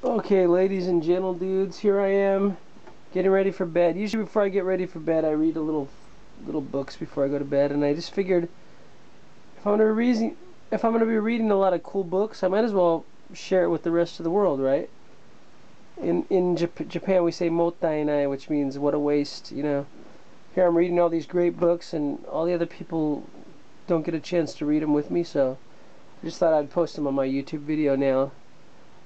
Okay, ladies and gentle dudes, here I am, getting ready for bed. Usually before I get ready for bed, I read a little books before I go to bed, and I just figured if I'm gonna be reading a lot of cool books, I might as well share it with the rest of the world, right? In Japan, we say mottainai, which means what a waste, you know. Here I'm reading all these great books, and all the other people don't get a chance to read them with me, so I just thought I'd post them on my YouTube video now.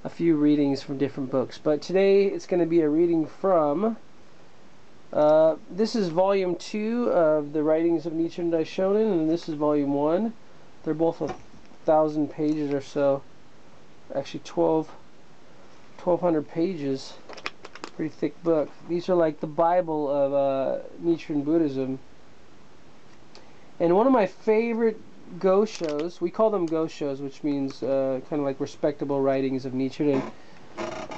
A few readings from different books. But today it's going to be a reading from, this is volume 2 of the writings of Nichiren Daishonin, and this is volume 1. They're both 1,000 pages or so. Actually 1,200 pages. Pretty thick book. These are like the Bible of Nichiren Buddhism. And one of my favorite Goshos, we call them Goshos, which means kind of like respectable writings of Nichiren.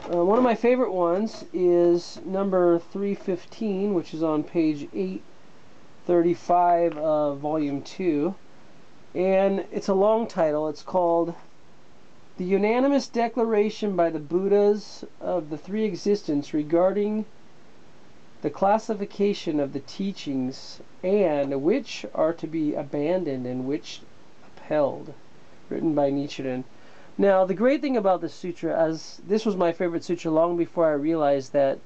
One of my favorite ones is number 315, which is on page 835 of volume 2. And it's a long title. It's called The Unanimous Declaration by the Buddhas of the Three Existence Regarding the Classification of the Teachings and which are to be abandoned and which upheld. Written by Nichiren. Now, the great thing about this sutra, as this was my favorite sutra long before I realized that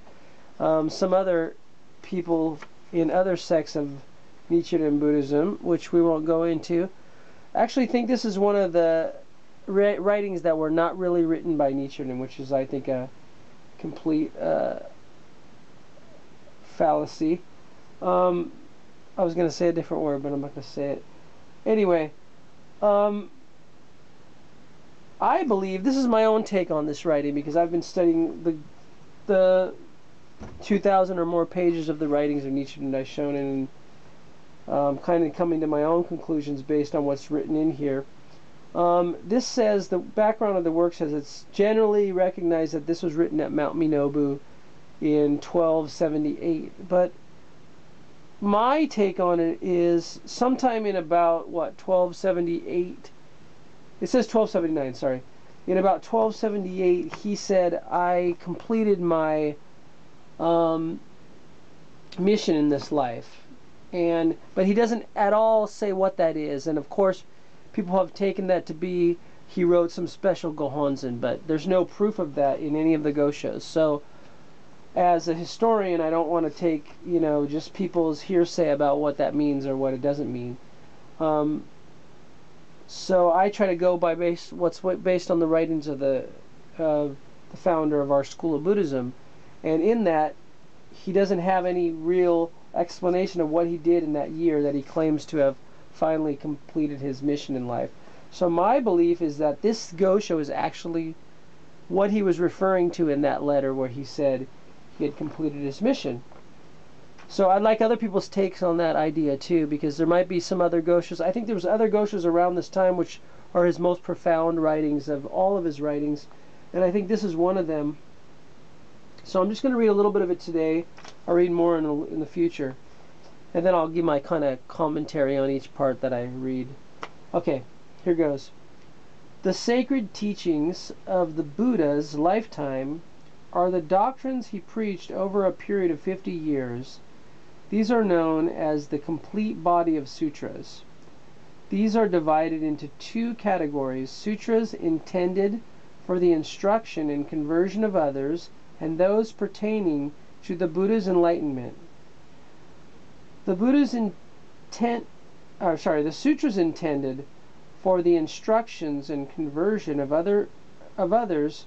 some other people in other sects of Nichiren Buddhism, which we won't go into, actually think this is one of the writings that were not really written by Nichiren, which is, I think, a complete fallacy. I was going to say a different word, but I'm not going to say it. Anyway, I believe, this is my own take on this writing, because I've been studying the 2,000 or more pages of the writings of Nichiren Daishonin, and kind of coming to my own conclusions based on what's written in here. This says, the background of the work says it's generally recognized that this was written at Mount Minobu in 1278, but my take on it is sometime in about, what, 1278, it says 1279, sorry. In about 1278, he said, I completed my mission in this life. But he doesn't at all say what that is. And of course, people have taken that to be he wrote some special Gohonzon, but there's no proof of that in any of the Goshos. So, as a historian, I don't want to take, just people's hearsay about what that means or what it doesn't mean. So I try to go by what's based on the writings of the founder of our school of Buddhism, and in that he doesn't have any real explanation of what he did in that year that he claims to have finally completed his mission in life. So my belief is that this Gosho is actually what he was referring to in that letter where he said he had completed his mission. So I'd like other people's takes on that idea too, because there might be some other Goshos. I think there was other Goshos around this time which are his most profound writings of all of his writings, and I think this is one of them. So I'm just going to read a little bit of it today. I'll read more in the future, and then I'll give my kind of commentary on each part that I read. Okay, here goes. The sacred teachings of the Buddha's lifetime are the doctrines he preached over a period of 50 years. These are known as the complete body of sutras. These are divided into two categories: sutras intended for the instruction and conversion of others, and those pertaining to the Buddha's enlightenment. The sutras intended for the instructions and conversion of others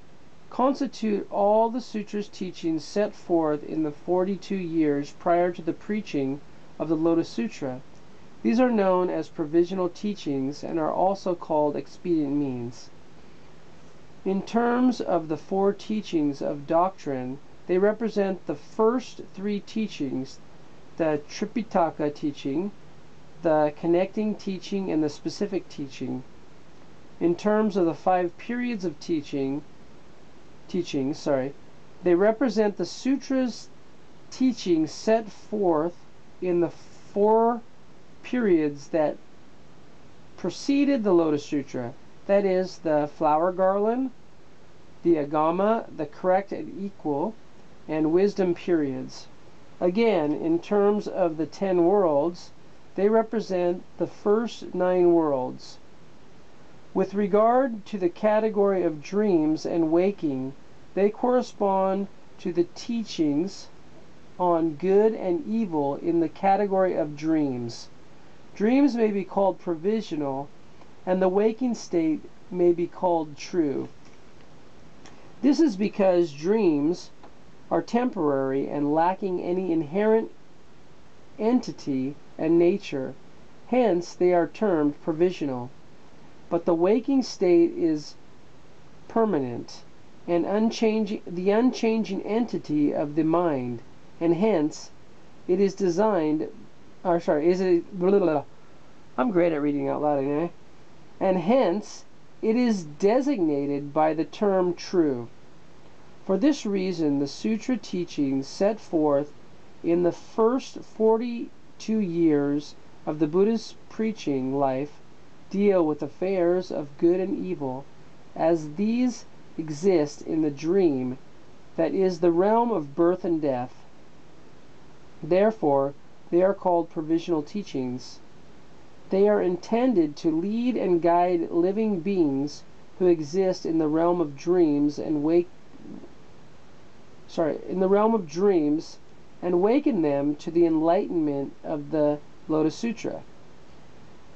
constitute all the sutra's teachings set forth in the 42 years prior to the preaching of the Lotus Sutra. These are known as provisional teachings and are also called expedient means. In terms of the four teachings of doctrine, they represent the first three teachings: the Tripitaka teaching, the connecting teaching, and the specific teaching. In terms of the 5 periods of teachings, they represent the sutra's teachings set forth in the 4 periods that preceded the Lotus Sutra. That is, the flower garland, the agama, the correct and equal, and wisdom periods. Again, in terms of the 10 worlds, they represent the first 9 worlds. With regard to the category of dreams and waking, they correspond to the teachings on good and evil in the category of dreams. Dreams may be called provisional, and the waking state may be called true. This is because dreams are temporary and lacking any inherent entity and nature. Hence, they are termed provisional. But the waking state is permanent and the unchanging entity of the mind, and hence it is designed, or sorry, is it? Blah, blah, blah. I'm great at reading out loud, ain't I? And hence it is designated by the term true. For this reason, the sutra teachings set forth in the first 42 years of the Buddha's preaching life deal with affairs of good and evil, as these exist in the dream, that is the realm of birth and death. Therefore, they are called provisional teachings. They are intended to lead and guide living beings who exist in the realm of dreams and waken them to the enlightenment of the Lotus Sutra.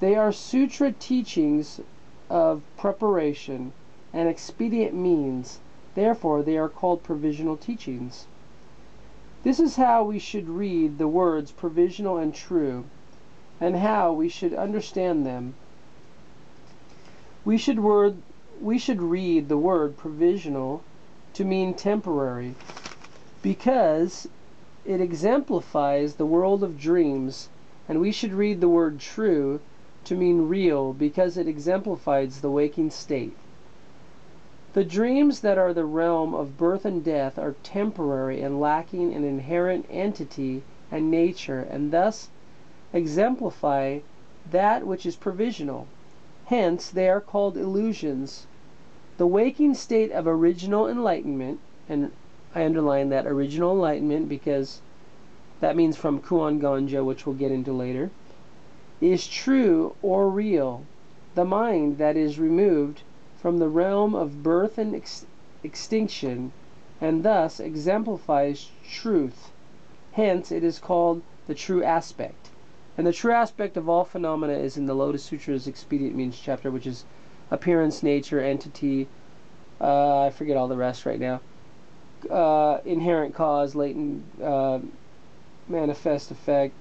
They are sutra teachings of preparation and expedient means. Therefore, they are called provisional teachings. This is how we should read the words provisional and true, and how we should understand them. We should read the word provisional to mean temporary, because it exemplifies the world of dreams, and we should read the word true to mean real, because it exemplifies the waking state. The dreams that are the realm of birth and death are temporary and lacking an inherent entity and nature, and thus exemplify that which is provisional. Hence, they are called illusions. The waking state of original enlightenment, and I underline that original enlightenment because that means from Kuan Ganja, which we'll get into later, is true or real. The mind that is removed from the realm of birth and extinction, and thus exemplifies truth. Hence, it is called the true aspect. And the true aspect of all phenomena is in the Lotus Sutra's Expedient Means chapter, which is appearance, nature, entity, I forget all the rest right now, inherent cause, latent manifest effect,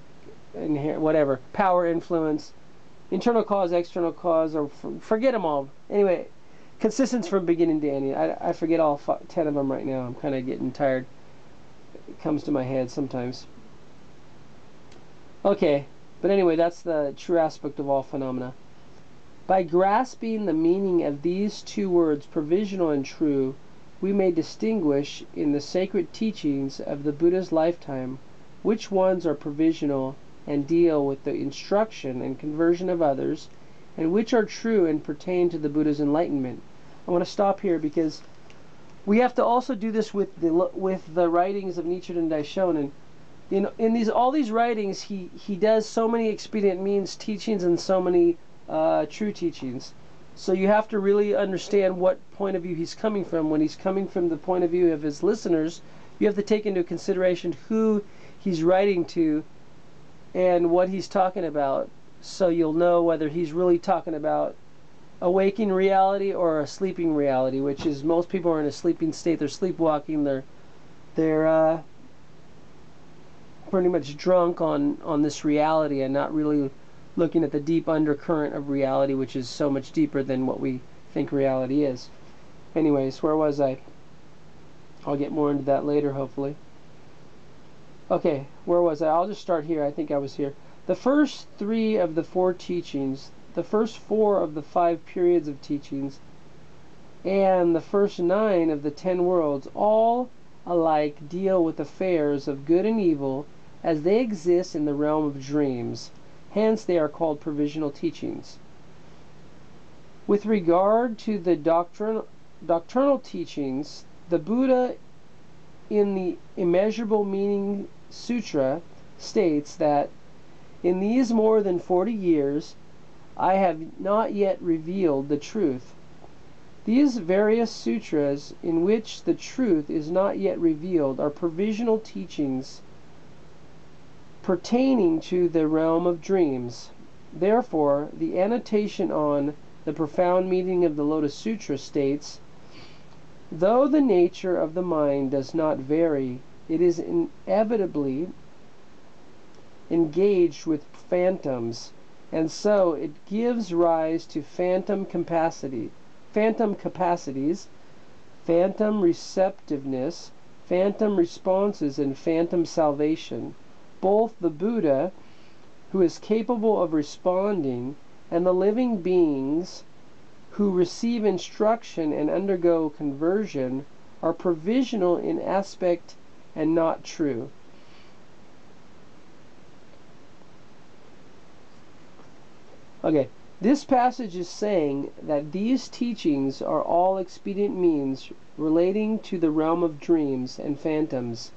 whatever, power, influence, internal cause, external cause, or forget them all. Anyway, consistence from beginning to end. I forget all 10 of them right now. I'm kind of getting tired. It comes to my head sometimes. Okay, but anyway, that's the true aspect of all phenomena. By grasping the meaning of these two words, provisional and true, we may distinguish in the sacred teachings of the Buddha's lifetime which ones are provisional and deal with the instruction and conversion of others, and which are true and pertain to the Buddha's enlightenment. I want to stop here because we have to also do this with the writings of Nichiren Daishonin. In all these writings, he does so many expedient means teachings and so many true teachings. So you have to really understand what point of view he's coming from. When he's coming from the point of view of his listeners, you have to take into consideration who he's writing to and what he's talking about, so you'll know whether he's really talking about a waking reality or a sleeping reality, which is most people are in a sleeping state. They're sleepwalking. They're pretty much drunk on this reality and not really looking at the deep undercurrent of reality, which is so much deeper than what we think reality is. Anyways, where was I? I'll get more into that later, hopefully. Okay, where was I? I'll just start here. I think I was here. The first 3 of the 4 teachings, the first 4 of the 5 periods of teachings, and the first 9 of the 10 worlds, all alike deal with affairs of good and evil as they exist in the realm of dreams. Hence, they are called provisional teachings. With regard to the doctrinal teachings, the Buddha in the Immeasurable Meaning Sutra states that in these more than 40 years I have not yet revealed the truth. These various sutras in which the truth is not yet revealed are provisional teachings pertaining to the realm of dreams. Therefore, the annotation on the profound meaning of the Lotus Sutra states, though the nature of the mind does not vary, it is inevitably engaged with phantoms, and so it gives rise to phantom capacities, phantom receptiveness, phantom responses, and phantom salvation. Both the Buddha, who is capable of responding, and the living beings who receive instruction and undergo conversion are provisional in aspect and not true. Okay, this passage is saying that these teachings are all expedient means relating to the realm of dreams and phantoms.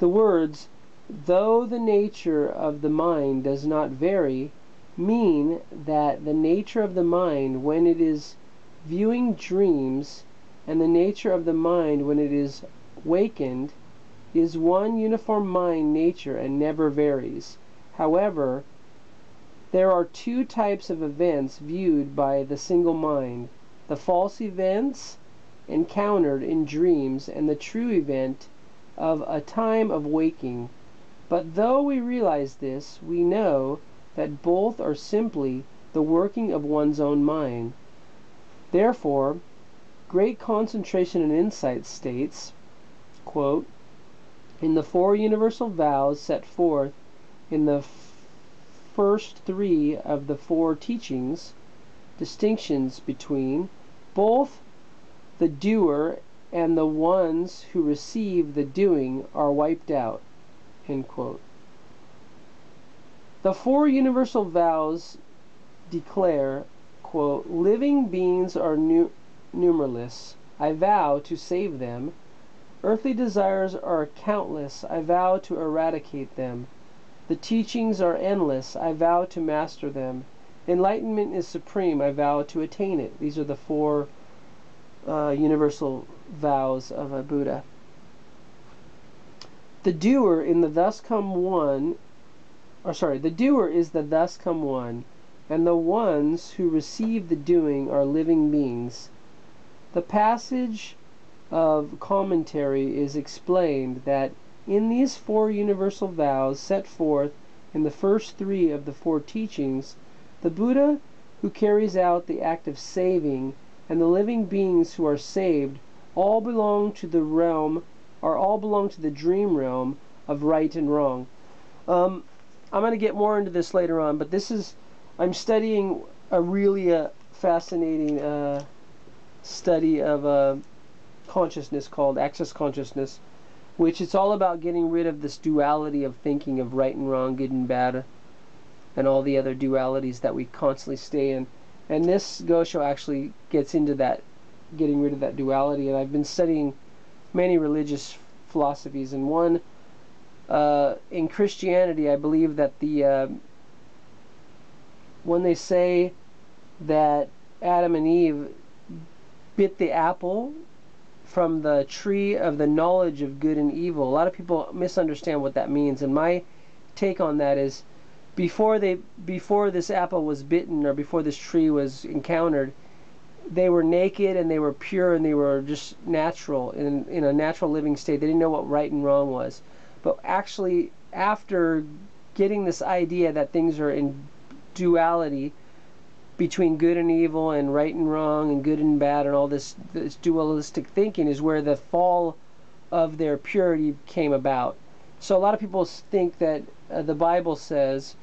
The words, though the nature of the mind does not vary, mean that the nature of the mind when it is viewing dreams and the nature of the mind when it is wakened is one uniform mind nature and never varies. However, there are two types of events viewed by the single mind: the false events encountered in dreams and the true event of a time of waking. But though we realize this, we know that both are simply the working of one's own mind. Therefore, Great Concentration and Insight states, quote, in the four universal vows set forth in the first three of the four teachings, distinctions between both the doer and the ones who receive the doing are wiped out. End quote. The four universal vows declare, quote, living beings are numerous. I vow to save them. Earthly desires are countless. I vow to eradicate them. The teachings are endless. I vow to master them. Enlightenment is supreme. I vow to attain it. These are the four universal vows of a Buddha. The doer in the thus come one, the doer is the thus come one, and the ones who receive the doing are living beings. The passage of commentary is explained that in these four universal vows set forth in the first three of the four teachings, the Buddha who carries out the act of saving and the living beings who are saved all belong to the dream realm of right and wrong. I'm going to get more into this later on, but I'm studying a really fascinating study of consciousness called access consciousness, which it's all about getting rid of this duality of thinking of right and wrong, good and bad, and all the other dualities that we constantly stay in. And this Gosho actually gets into that, getting rid of that duality. And I've been studying many religious philosophies, and one in Christianity, I believe that when they say that Adam and Eve bit the apple from the tree of the knowledge of good and evil, a lot of people misunderstand what that means. And my take on that is, before this apple was bitten, or before this tree was encountered, they were naked and they were pure and they were just natural, in a natural living state. They didn't know what right and wrong was. But actually, after getting this idea that things are in duality between good and evil and right and wrong and good and bad and all this dualistic thinking, is where the fall of their purity came about. So a lot of people think that the Bible says